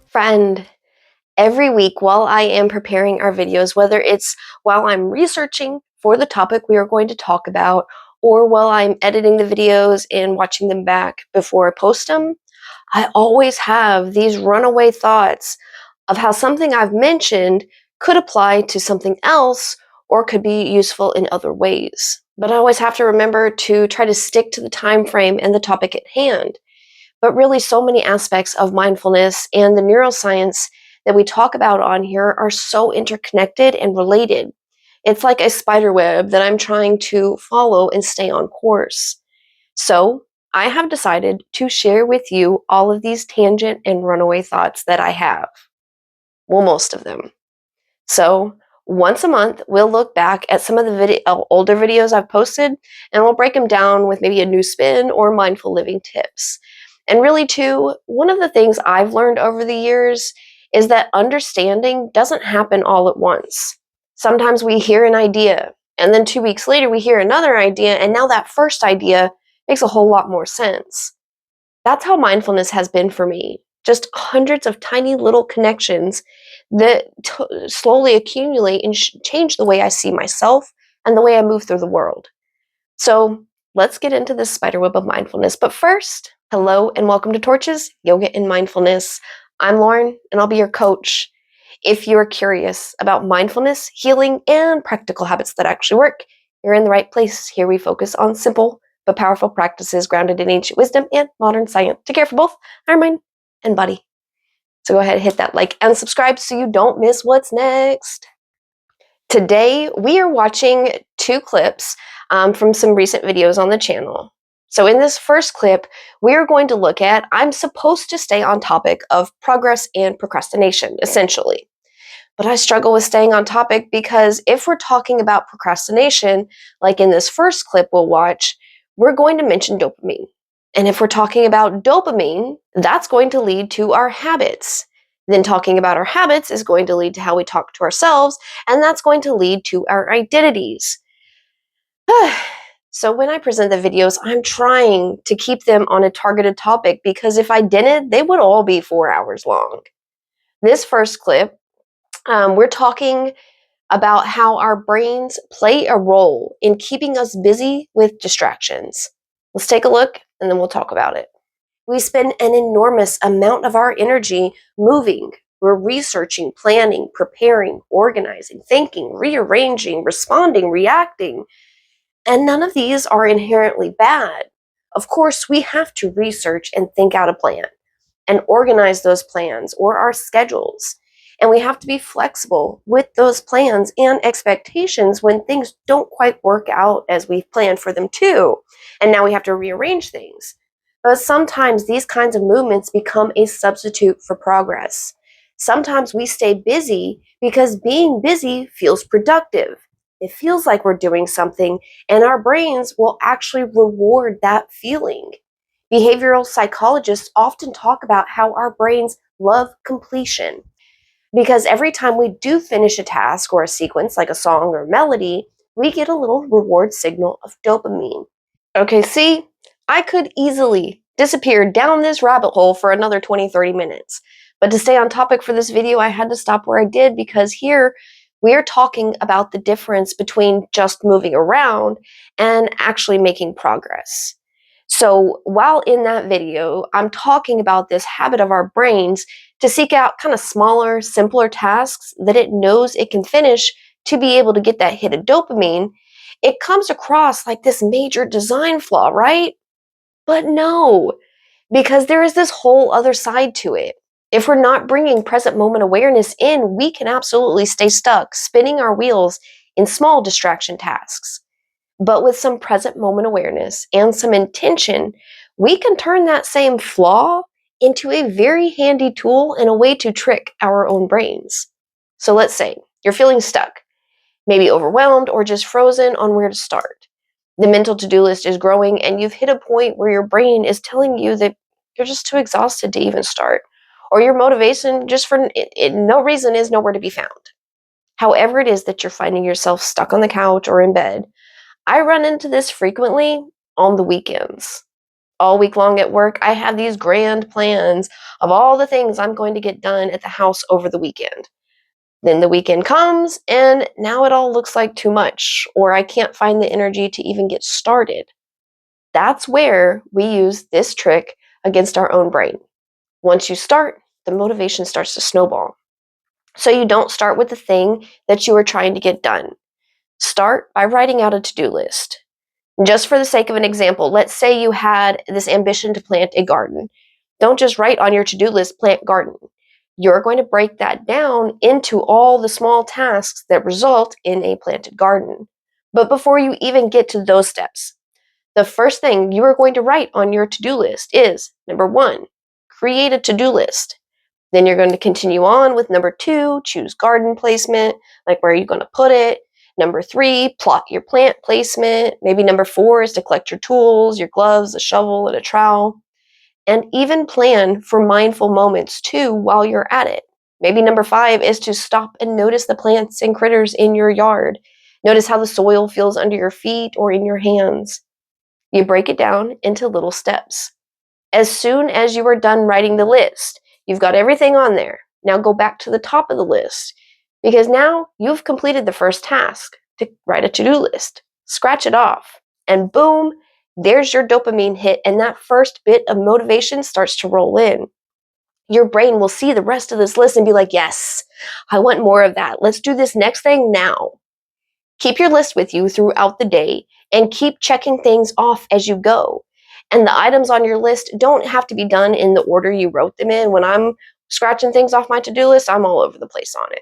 Friend, every week while I am preparing our videos, whether it's while I'm researching for the topic we are going to talk about, or while I'm editing the videos and watching them back before I post them, I always have these runaway thoughts of how something I've mentioned could apply to something else or could be useful in other ways. But I always have to remember to try to stick to the time frame and the topic at hand. But really, so many aspects of mindfulness and the neuroscience that we talk about on here are so interconnected and related. It's like a spider web that I'm trying to follow and stay on course. So, I have decided to share with you all of these tangent and runaway thoughts that I have. Well, most of them. So, once a month, we'll look back at some of the older videos I've posted, and we'll break them down with maybe a new spin or mindful living tips. And really, too, one of the things I've learned over the years is that understanding doesn't happen all at once. Sometimes we hear an idea, and then 2 weeks later, we hear another idea, and now that first idea makes a whole lot more sense. That's how mindfulness has been for me. Just hundreds of tiny little connections that slowly accumulate and change the way I see myself and the way I move through the world. So let's get into this spiderweb of mindfulness. But first, hello and welcome to Torches, Yoga and Mindfulness. I'm Lauren and I'll be your coach. If you're curious about mindfulness, healing, and practical habits that actually work, you're in the right place. Here we focus on simple but powerful practices grounded in ancient wisdom and modern science to care for both our mind and body. So go ahead and hit that like and subscribe so you don't miss what's next. Today, we are watching two clips from some recent videos on the channel. So in this first clip, we are going to look at, I'm supposed to stay on topic of progress and procrastination, essentially. But I struggle with staying on topic because if we're talking about procrastination, like in this first clip we'll watch, we're going to mention dopamine. And if we're talking about dopamine, that's going to lead to our habits. Then talking about our habits is going to lead to how we talk to ourselves, and that's going to lead to our identities. So when I present the videos, I'm trying to keep them on a targeted topic because if I didn't, they would all be 4 hours long. This first clip, we're talking about how our brains play a role in keeping us busy with distractions. Let's take a look and then we'll talk about it. We spend an enormous amount of our energy moving. We're researching, planning, preparing, organizing, thinking, rearranging, responding, reacting. And none of these are inherently bad. Of course, we have to research and think out a plan and organize those plans or our schedules. And we have to be flexible with those plans and expectations when things don't quite work out as we've planned for them to. And now we have to rearrange things. But sometimes these kinds of movements become a substitute for progress. Sometimes we stay busy because being busy feels productive. It feels like we're doing something, and our brains will actually reward that feeling. Behavioral psychologists often talk about how our brains love completion because every time we do finish a task or a sequence, like a song or a melody, we get a little reward signal of dopamine. Okay, see, I could easily disappear down this rabbit hole for another 20-30 minutes. But to stay on topic for this video, I had to stop where I did because here we're talking about the difference between just moving around and actually making progress. So while in that video, I'm talking about this habit of our brains to seek out kind of smaller, simpler tasks that it knows it can finish to be able to get that hit of dopamine, it comes across like this major design flaw, right? But no, because there is this whole other side to it. If we're not bringing present moment awareness in, we can absolutely stay stuck, spinning our wheels in small distraction tasks. But with some present moment awareness and some intention, we can turn that same flaw into a very handy tool and a way to trick our own brains. So let's say you're feeling stuck, maybe overwhelmed or just frozen on where to start. The mental to-do list is growing and you've hit a point where your brain is telling you that you're just too exhausted to even start, or your motivation just for no reason is nowhere to be found. However it is that you're finding yourself stuck on the couch or in bed, I run into this frequently on the weekends. All week long at work, I have these grand plans of all the things I'm going to get done at the house over the weekend. Then the weekend comes, and now it all looks like too much, or I can't find the energy to even get started. That's where we use this trick against our own brain. Once you start, the motivation starts to snowball. So you don't start with the thing that you are trying to get done. Start by writing out a to-do list. Just for the sake of an example, let's say you had this ambition to plant a garden. Don't just write on your to-do list, plant garden. You're going to break that down into all the small tasks that result in a planted garden. But before you even get to those steps, the first thing you are going to write on your to-do list is, number 1, create a to-do list. Then you're going to continue on with number 2, choose garden placement, like where are you going to put it. Number 3, plot your plant placement. Maybe number 4 is to collect your tools, your gloves, a shovel, and a trowel. And even plan for mindful moments too while you're at it. Maybe number 5 is to stop and notice the plants and critters in your yard. Notice how the soil feels under your feet or in your hands. You break it down into little steps. As soon as you are done writing the list, you've got everything on there. Now go back to the top of the list, because now you've completed the first task to write a to-do list. Scratch it off, and boom, there's your dopamine hit, and that first bit of motivation starts to roll in. Your brain will see the rest of this list and be like, yes, I want more of that. Let's do this next thing now. Keep your list with you throughout the day and keep checking things off as you go. And the items on your list don't have to be done in the order you wrote them in. When I'm scratching things off my to-do list, I'm all over the place on it.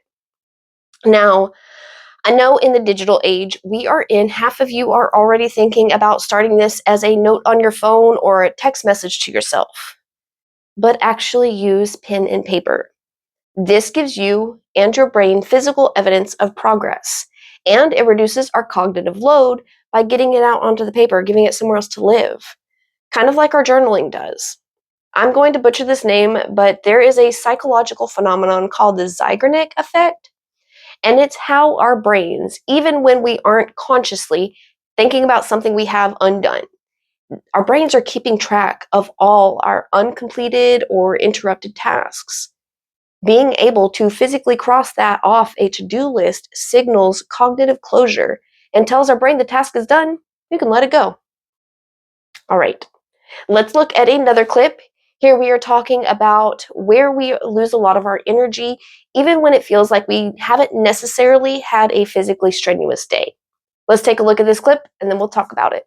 Now, I know in the digital age we are in, half of you are already thinking about starting this as a note on your phone or a text message to yourself. But actually use pen and paper. This gives you and your brain physical evidence of progress, and it reduces our cognitive load by getting it out onto the paper, giving it somewhere else to live, kind of like our journaling does. I'm going to butcher this name, but there is a psychological phenomenon called the Zeigarnik effect, and it's how our brains, even when we aren't consciously thinking about something we have undone, our brains are keeping track of all our uncompleted or interrupted tasks. Being able to physically cross that off a to-do list signals cognitive closure and tells our brain the task is done. You can let it go. All right, let's look at another clip. Here we are talking about where we lose a lot of our energy, even when it feels like we haven't necessarily had a physically strenuous day. Let's take a look at this clip and then we'll talk about it.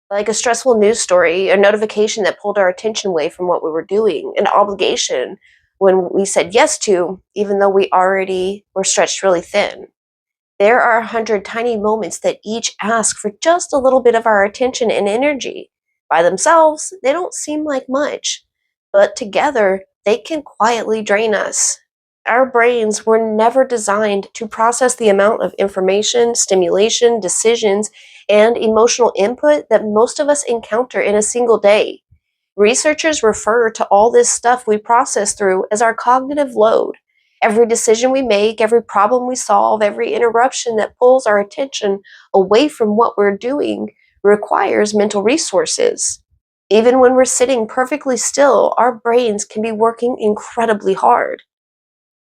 Like a stressful news story, a notification that pulled our attention away from what we were doing, an obligation when we said yes to, even though we already were stretched really thin. There are 100 tiny moments that each ask for just a little bit of our attention and energy. By themselves, they don't seem like much, but together, they can quietly drain us. Our brains were never designed to process the amount of information, stimulation, decisions, and emotional input that most of us encounter in a single day. Researchers refer to all this stuff we process through as our cognitive load. Every decision we make, every problem we solve, every interruption that pulls our attention away from what we're doing requires mental resources. Even when we're sitting perfectly still, our brains can be working incredibly hard.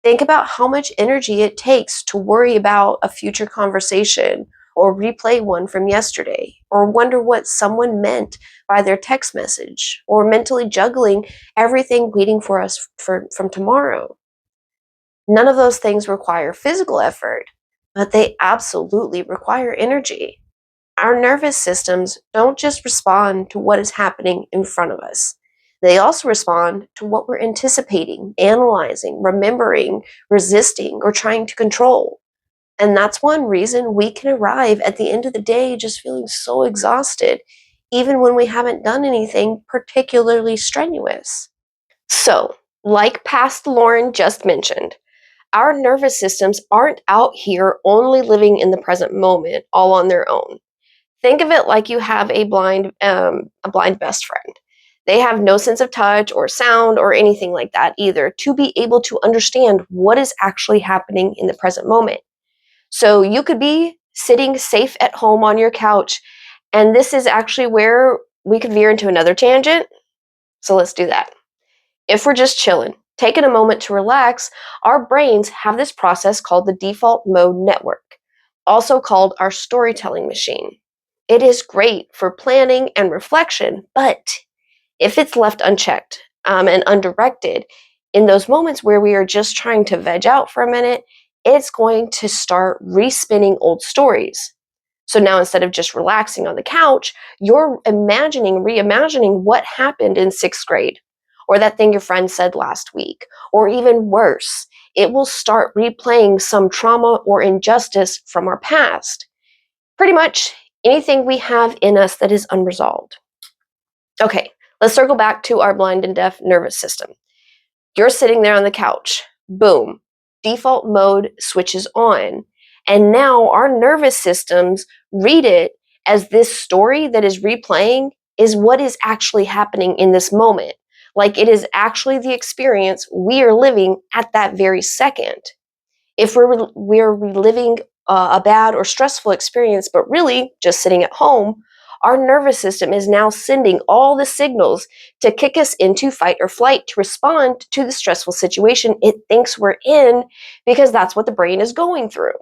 Think about how much energy it takes to worry about a future conversation, or replay one from yesterday, or wonder what someone meant by their text message, or mentally juggling everything waiting for us from tomorrow. None of those things require physical effort, but they absolutely require energy. Our nervous systems don't just respond to what is happening in front of us. They also respond to what we're anticipating, analyzing, remembering, resisting, or trying to control. And that's one reason we can arrive at the end of the day just feeling so exhausted, even when we haven't done anything particularly strenuous. So, like past Lauren just mentioned, our nervous systems aren't out here only living in the present moment all on their own. Think of it like you have a blind best friend. They have no sense of touch or sound or anything like that either to be able to understand what is actually happening in the present moment. So you could be sitting safe at home on your couch, and this is actually where we could veer into another tangent, so let's do that. If we're just chilling, taking a moment to relax, our brains have this process called the default mode network, also called our storytelling machine. It is great for planning and reflection, but if it's left unchecked and undirected, in those moments where we are just trying to veg out for a minute, it's going to start respinning old stories. So now instead of just relaxing on the couch, you're reimagining what happened in sixth grade, or that thing your friend said last week, or even worse, it will start replaying some trauma or injustice from our past. Pretty much anything we have in us that is unresolved. Okay, let's circle back to our blind and deaf nervous system. You're sitting there on the couch. Boom. Default mode switches on. And now our nervous systems read it as this story that is replaying is what is actually happening in this moment. Like it is actually the experience we are living at that very second. If we're reliving a bad or stressful experience, but really just sitting at home, our nervous system is now sending all the signals to kick us into fight or flight to respond to the stressful situation it thinks we're in because that's what the brain is going through,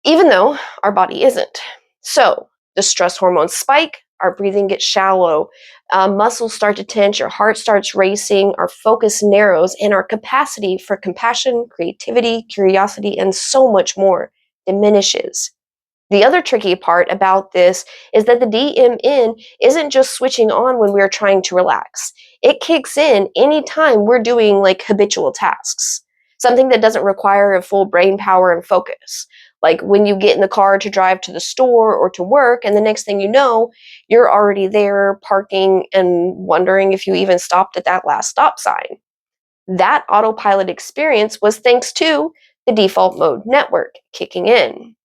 even though our body isn't. So the stress hormones spike, our breathing gets shallow, muscles start to tense, your heart starts racing, our focus narrows, and our capacity for compassion, creativity, curiosity, and so much more diminishes. The other tricky part about this is that the DMN isn't just switching on when we're trying to relax. It kicks in anytime we're doing like habitual tasks, something that doesn't require a full brain power and focus. Like when you get in the car to drive to the store or to work, and the next thing you know, you're already there parking and wondering if you even stopped at that last stop sign. That autopilot experience was thanks to the default mode network kicking in.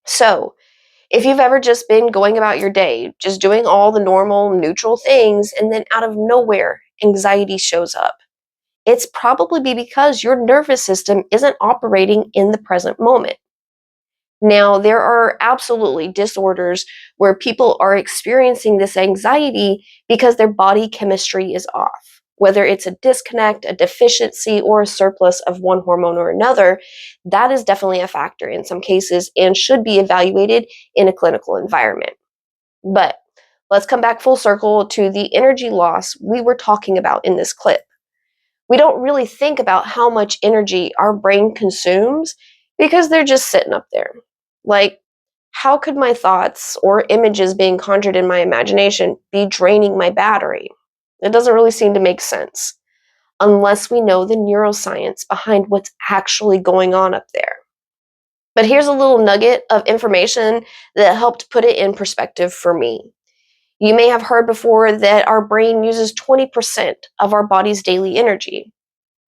So, if you've ever just been going about your day, just doing all the normal, neutral things, and then out of nowhere, anxiety shows up, it's probably because your nervous system isn't operating in the present moment. Now, there are absolutely disorders where people are experiencing this anxiety because their body chemistry is off. Whether it's a disconnect, a deficiency, or a surplus of one hormone or another, that is definitely a factor in some cases and should be evaluated in a clinical environment. But let's come back full circle to the energy loss we were talking about in this clip. We don't really think about how much energy our brain consumes because they're just sitting up there. Like, how could my thoughts or images being conjured in my imagination be draining my battery? It doesn't really seem to make sense unless we know the neuroscience behind what's actually going on up there. But here's a little nugget of information that helped put it in perspective for me. You may have heard before that our brain uses 20% of our body's daily energy.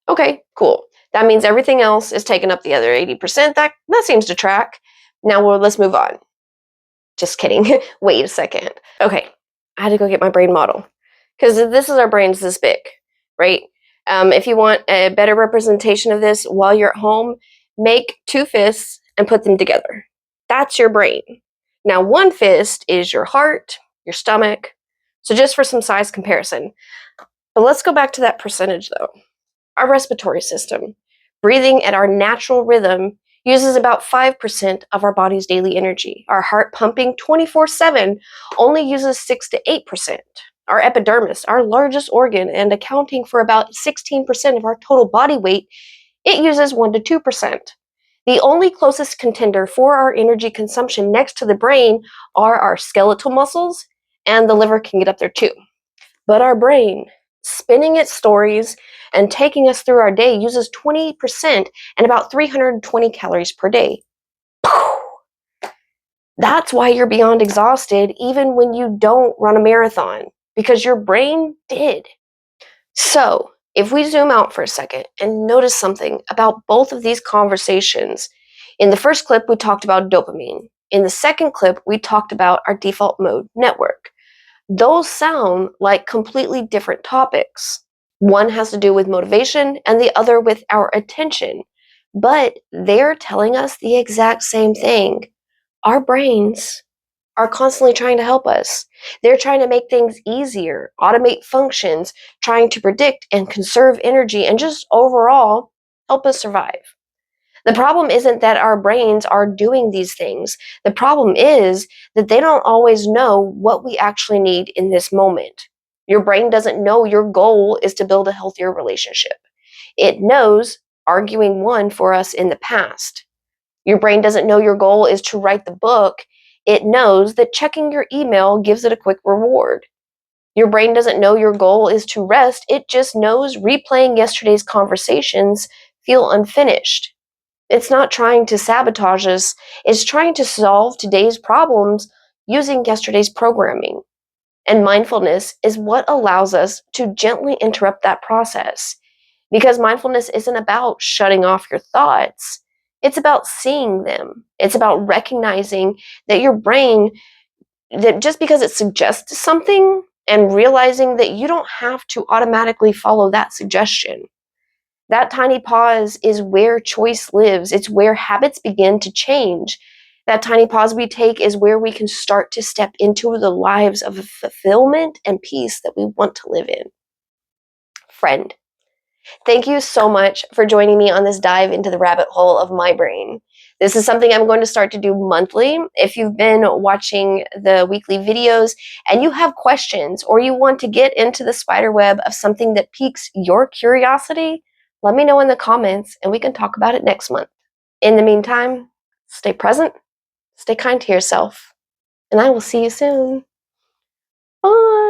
Okay, cool. That means everything else is taking up the other 80%. That seems to track. Now, let's move on. Just kidding. Wait a second. Okay, I had to go get my brain model because this is our brains this big, right? If you want a better representation of this while you're at home, make two fists and put them together. That's your brain. Now, one fist is your heart, your stomach. So just for some size comparison. But let's go back to that percentage though. Our respiratory system, breathing at our natural rhythm, uses about 5% of our body's daily energy. Our heart pumping 24/7 only uses 6 to 8%. Our epidermis, our largest organ and accounting for about 16% of our total body weight, it uses 1 to 2%. The only closest contender for our energy consumption next to the brain are our skeletal muscles, and the liver can get up there too. But our brain, spinning its stories and taking us through our day, uses 20% and about 320 calories per day. That's why you're beyond exhausted even when you don't run a marathon, because your brain did. So, if we zoom out for a second and notice something about both of these conversations, in the first clip we talked about dopamine. In the second clip, we talked about our default mode network. Those sound like completely different topics. One has to do with motivation and the other with our attention, but they're telling us the exact same thing. Our brains are constantly trying to help us. They're trying to make things easier, automate functions, trying to predict and conserve energy, and just overall help us survive. The problem isn't that our brains are doing these things. The problem is that they don't always know what we actually need in this moment. Your brain doesn't know your goal is to build a healthier relationship. It knows arguing won for us in the past. Your brain doesn't know your goal is to write the book. It knows that checking your email gives it a quick reward. Your brain doesn't know your goal is to rest. It just knows replaying yesterday's conversations feel unfinished. It's not trying to sabotage us, it's trying to solve today's problems using yesterday's programming. And mindfulness is what allows us to gently interrupt that process. Because mindfulness isn't about shutting off your thoughts, it's about seeing them. It's about recognizing that your brain, that just because it suggests something, and realizing that you don't have to automatically follow that suggestion. That tiny pause is where choice lives. It's where habits begin to change. That tiny pause we take is where we can start to step into the lives of fulfillment and peace that we want to live in. Friend, thank you so much for joining me on this dive into the rabbit hole of my brain. This is something I'm going to start to do monthly. If you've been watching the weekly videos and you have questions or you want to get into the spider web of something that piques your curiosity, let me know in the comments and we can talk about it next month. In the meantime, stay present, stay kind to yourself, and I will see you soon. Bye.